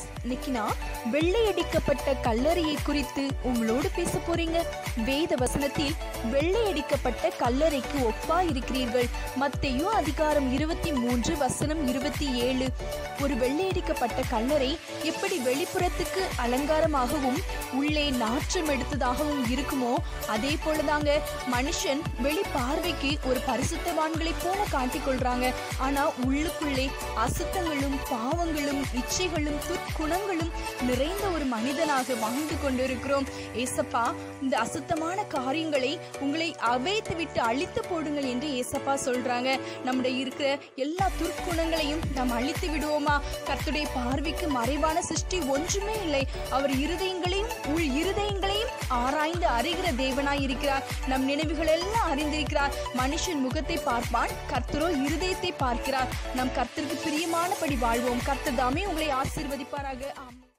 Friends, இன்னைக்கு நான் வெள்ளையடிக்கப்பட்ட கல்லறையை குறித்து உங்களோடு பேச போறீங்க. வேத வசனத்தில் வெள்ளையடிக்கப்பட்ட கல்லறைக்கு ஒப்பா இருக்கிறீர்கள். மத்தேயு அதிகாரம் 23 வசனம் 27. ஒரு வெள்ளையடிக்கப்பட்ட கல்லறை எப்படி வெளிப்புறத்துக்கு அலங்காரமாகவும் உள்ளே நாற்றம் எடுத்ததாகவும் இருக்குமோ, அதே போலதாங்க மனுஷன் வெளி பார்வைக்கு ஒரு பரிசுத்தவான்களை போல காட்டிக்கொள்றாங்க. ஆனா உள்ளுக்குள்ளே அசுத்தங்களும் பாவங்களும் இச்சைகளும் துர்க்குணங்களும் நிறைந்த ஒரு மனிதனாக வாழ்ந்து கொண்டிருக்கிறோம். ஏசப்பா இந்த அசுத்தமான காரியங்களை உங்களை அவைத்து விட்டு அழித்து போடுங்கள் என்று ஏசப்பா சொல்றாங்க. நம்முடைய இருக்கிற எல்லா துர்க்குணங்களையும் நாம் அழித்து விடுவோமா? கர்த்தருடைய பார்வைக்கு மறைவான சிருஷ்டி ஒன்றுமே இல்லை. அவர் இருதயங்களையும் ஆராய்ந்து அறிகிற தேவனாய் இருக்கிறார். நம் நினைவுகள் எல்லாம் அறிந்திருக்கிறார். மனுஷன் முகத்தை பார்ப்பான், கர்த்தரோ இருதயத்தை பார்க்கிறார். நம் கர்த்தருக்கு பிரியமானபடி வாழ்வோம். கர்த்தர் தாமே உங்களை ஆசீர்வதிப்பாராக. ஆமென்.